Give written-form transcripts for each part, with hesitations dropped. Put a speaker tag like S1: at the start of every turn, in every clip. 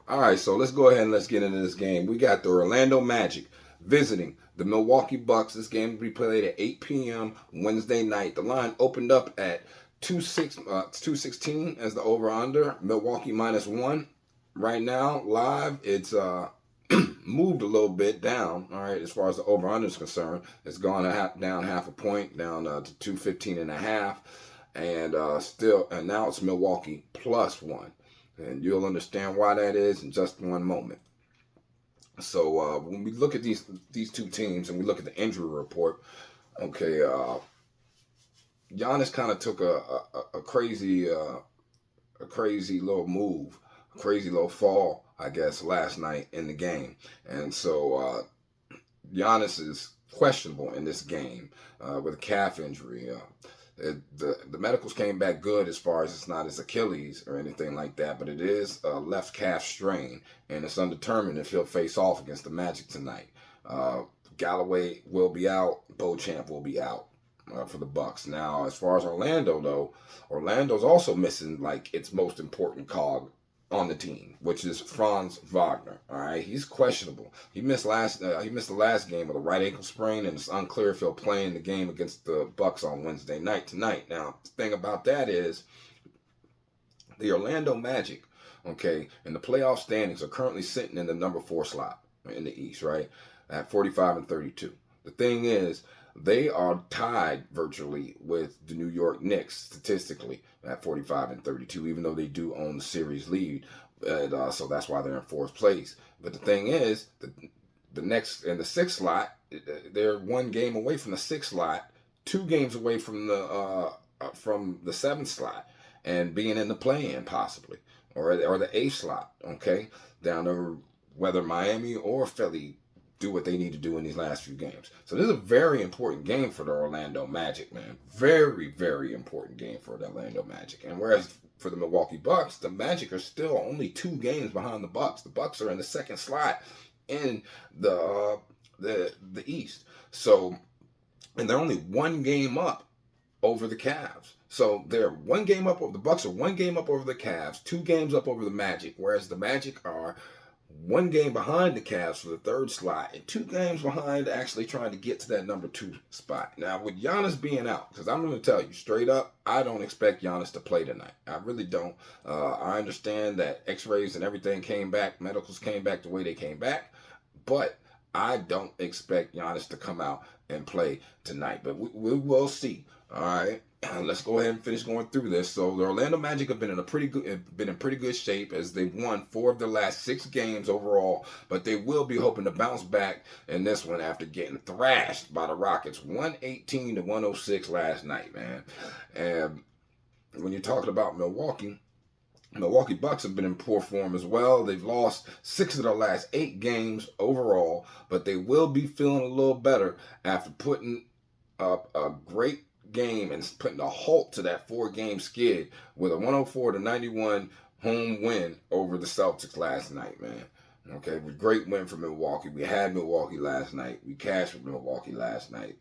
S1: All right, so let's go ahead and let's get into this game. We got the Orlando Magic visiting the Milwaukee Bucks. This game will be played at 8 p.m. Wednesday night. The line opened up at 216 as the over-under. Milwaukee -1. Right now, live, it's moved a little bit down, all right, as far as the over-under is concerned. It's gone down half a point, down to 215.5. And now it's Milwaukee +1. And you'll understand why that is in just one moment. So when we look at these two teams and we look at the injury report, okay, Giannis kind of took a crazy little move, a crazy little fall, I guess, last night in the game, and so Giannis is questionable in this game with a calf injury. The medicals came back good as far as it's not his Achilles or anything like that, but it is a left calf strain, and it's undetermined if he'll face off against the Magic tonight. Galloway will be out. Beauchamp will be out for the Bucks. Now, as far as Orlando, though, Orlando's also missing like its most important cog on the team, which is Franz Wagner. All right, he's questionable. He missed the last game with a right ankle sprain, and it's unclear if he'll play in the game against the Bucks on Wednesday night tonight. Now, the thing about that is the Orlando Magic, okay, and the playoff standings are currently sitting in the number 4 slot in the East, right, at 45-32. The thing is, they are tied virtually with the New York Knicks statistically at 45-32, even though they do own the series lead. So that's why they're in 4th place. But the thing is, the next in the 6th slot, they're 1 game away from the 6th slot, 2 games away from the 7th slot, and being in the play-in possibly, or the 8th slot. Okay, down to whether Miami or Philly do what they need to do in these last few games. So this is a very important game for the Orlando Magic, man. Very, very important game for the Orlando Magic. And whereas for the Milwaukee Bucks, the Magic are still only 2 games behind the Bucks. The Bucks are in the 2nd slot in the East. So, and they're only 1 game up over the Cavs. So they're 1 game up over the Bucks are 1 game up over the Cavs, 2 games up over the Magic, whereas the Magic are 1 game behind the Cavs for the 3rd slot, and 2 games behind actually trying to get to that number 2 spot. Now, with Giannis being out, because I'm going to tell you straight up, I don't expect Giannis to play tonight. I really don't. I understand that x-rays and everything came back, medicals came back the way they came back, but I don't expect Giannis to come out and play tonight. But we will see. All right. Let's go ahead and finish going through this. So the Orlando Magic have been in pretty good shape as they've won 4 of their last 6 games overall, but they will be hoping to bounce back in this one after getting thrashed by the Rockets 118-106 last night, man. And when you're talking about Milwaukee Bucks have been in poor form as well. They've lost 6 of their last 8 games overall, but they will be feeling a little better after putting up a great game and putting a halt to that 4-game skid with a 104-91 home win over the Celtics last night, man. Okay, a great win for Milwaukee. We had Milwaukee last night. We cashed with Milwaukee last night.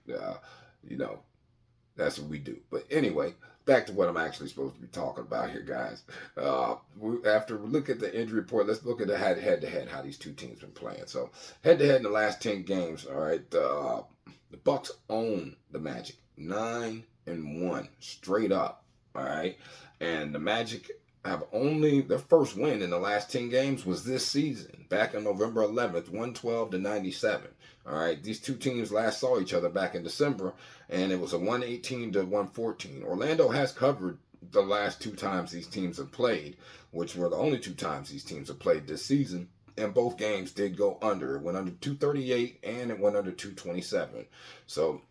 S1: That's what we do. But anyway, back to what I'm actually supposed to be talking about here, guys. After we look at the injury report, let's look at the head-to-head, how these two teams been playing. So head-to-head in the last 10 games, all right, the Bucks own the Magic 9-1 straight up, all right, and the Magic have only their first win in the last 10 games was this season, back on November 11th, 112-97. All right, these two teams last saw each other back in December, and it was a 118-114. Orlando has covered the last 2 times these teams have played, which were the only 2 times these teams have played this season. And both games did go under. It went under 238 and it went under 227. So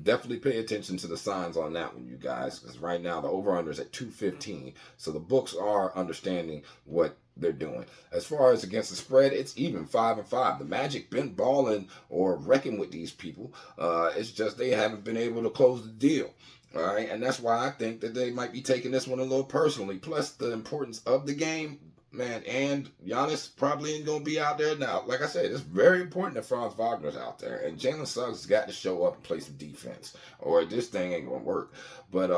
S1: definitely pay attention to the signs on that one, you guys, because right now the over-under is at 215. So the books are understanding what they're doing. As far as against the spread, it's even 5-5. The Magic been balling or wrecking with these people. It's just they haven't been able to close the deal. All right, and that's why I think that they might be taking this one a little personally. Plus the importance of the game. Man, and Giannis probably ain't going to be out there now. Like I said, it's very important that Franz Wagner's out there. And Jalen Suggs has got to show up and play some defense, or this thing ain't going to work. But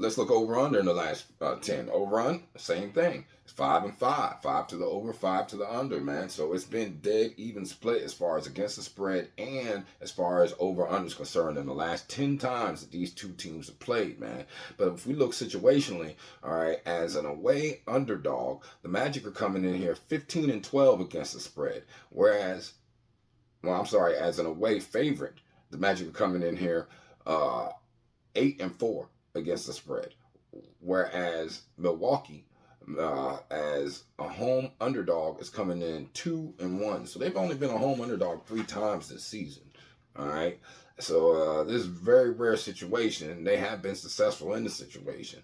S1: Let's look over under in the last 10. Over on, same thing. It's 5-5. 5 to the over, 5 to the under, man. So it's been dead even split as far as against the spread and as far as over under is concerned in the last 10 times that these two teams have played, man. But if we look situationally, all right, as an away underdog, the Magic are coming in here 15-12 against the spread. Whereas, well, I'm sorry, as an away favorite, the Magic are coming in here 8-4 against the spread, whereas Milwaukee, as a home underdog, is coming in 2-1. So they've only been a home underdog 3 times this season. All right, so this is a very rare situation. They have been successful in the situation,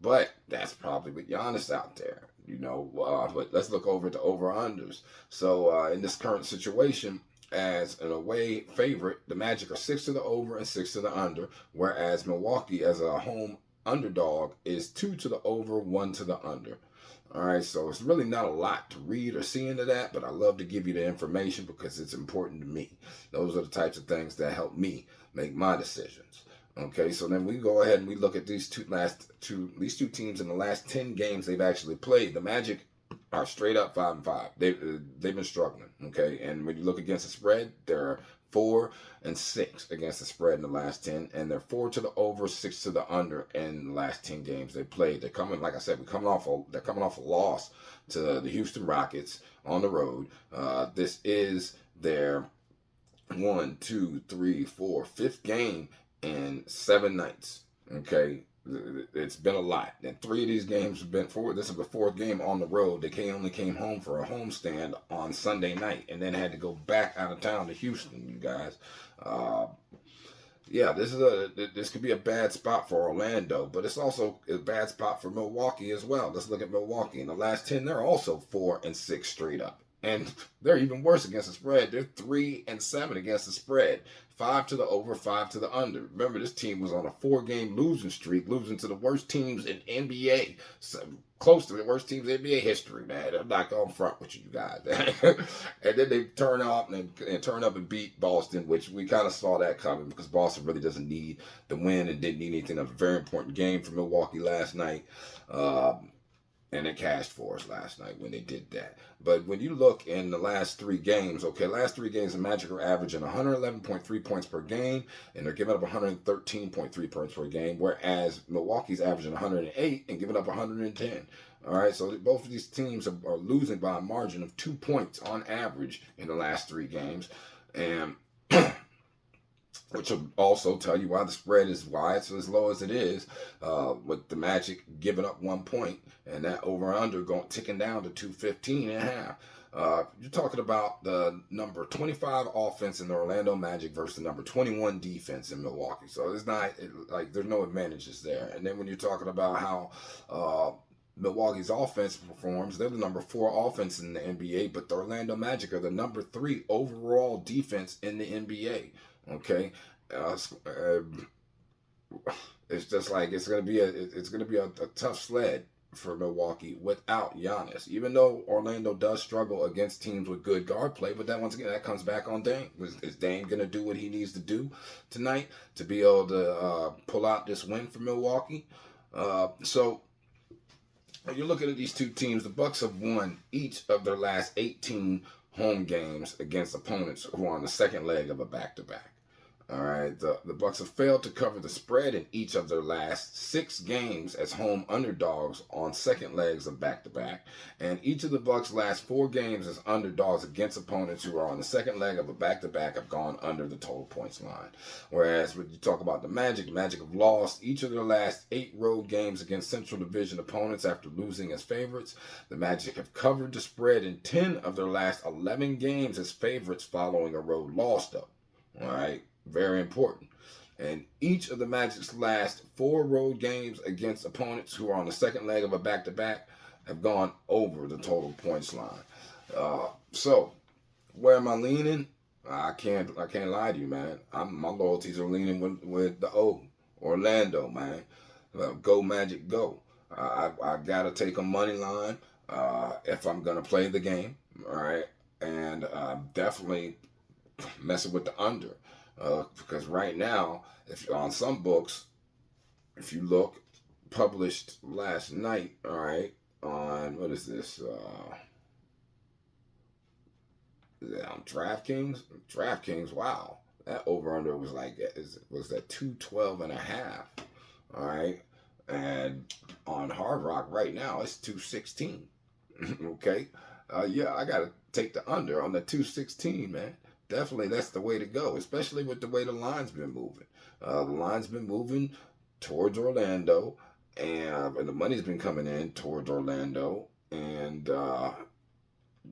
S1: but that's probably with Giannis out there, you know. But let's look over at the over unders. So in this current situation, as an away favorite, the Magic are 6 to the over and 6 to the under, whereas Milwaukee, as a home underdog, is 2 to the over, 1 to the under. All right, so it's really not a lot to read or see into that, but I love to give you the information because it's important to me. Those are the types of things that help me make my decisions. Okay, so then we go ahead and we look at these two teams in the last 10 games they've actually played. The Magic are straight up 5-5. They've been struggling. Okay, and when you look against the spread, they're 4-6 against the spread in the last 10, and they're 4 to the over, 6 to the under in the last 10 games they played. They're coming, like I said, they're coming off a loss to the Houston Rockets on the road. This is their 1, 2, 3, 4, 5th game in 7 nights. Okay, it's been a lot. And 3 of these games have been four. This is the 4th game on the road. They only came home for a homestand on Sunday night, and then had to go back out of town to Houston. You guys, yeah, this could be a bad spot for Orlando, but it's also a bad spot for Milwaukee as well. Let's look at Milwaukee. In the last 10, they're also 4-6 straight up. And they're even worse against the spread. They're 3-7 against the spread. 5 to the over, 5 to the under. Remember, this team was on a 4-game losing streak, losing to the worst teams in NBA. So, close to the worst teams in NBA history, man. I'm not going front with you guys. And then they turn up and beat Boston, which we kind of saw that coming because Boston really doesn't need the win and didn't need anything. A very important game for Milwaukee last night. And it cashed for us last night when they did that. But when you look in the last 3 games, the Magic are averaging 111.3 points per game, and they're giving up 113.3 points per game, whereas Milwaukee's averaging 108 and giving up 110. All right, so both of these teams are losing by a margin of 2 points on average in the last 3 games. And which will also tell you why the spread is why it's as low as it is, with the Magic giving up 1 point and that over-under ticking down to 215.5. You're talking about the number 25 offense in the Orlando Magic versus the number 21 defense in Milwaukee. So it's not there's no advantages there. And then when you're talking about how Milwaukee's offense performs, they're the number 4 offense in the NBA, but the Orlando Magic are the number 3 overall defense in the NBA. Okay, it's just like it's gonna be a tough sled for Milwaukee without Giannis. Even though Orlando does struggle against teams with good guard play, but once again that comes back on Dame. Is Dame gonna do what he needs to do tonight to be able to pull out this win for Milwaukee? So you're looking at these two teams. The Bucks have won each of their last 18 home games against opponents who are on the second leg of a back-to-back. All right, the Bucks have failed to cover the spread in each of their last 6 games as home underdogs on second legs of back-to-back, and each of the Bucks' last 4 games as underdogs against opponents who are on the second leg of a back-to-back have gone under the total points line. Whereas when you talk about the Magic have lost each of their last 8 road games against Central Division opponents after losing as favorites. The Magic have covered the spread in 10 of their last 11 games as favorites following a road loss, though. All right. Very important. And each of the Magic's last 4 road games against opponents who are on the second leg of a back-to-back have gone over the total points line. So, where am I leaning? I can't lie to you, man. My loyalties are leaning with the Orlando, man. Go Magic, go. I gotta take a money line if I'm gonna play the game. All right, and definitely messing with the under. Because right now, if you're on some books, if you look, published last night. All right, on what is this? Is it on DraftKings? DraftKings. Wow, that over under was like was that 212.5. All right, and on Hard Rock right now it's 216. Okay, yeah, I gotta take the under on the 216, man. Definitely, that's the way to go, especially with the way the line's been moving. The line's been moving towards Orlando, and the money's been coming in towards Orlando, and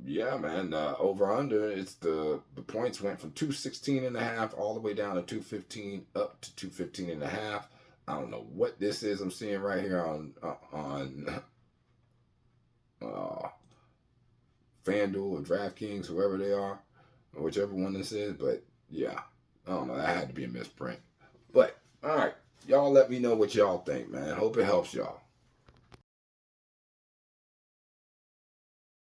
S1: yeah, man, over under, it's the points went from 216.5 all the way down to 215, up to 215.5. I don't know what this is I'm seeing right here on uh, FanDuel or DraftKings, whoever they are, or whichever one this is. But yeah, I don't know. That had to be a misprint. But all right, y'all let me know what y'all think, man. Hope it helps y'all.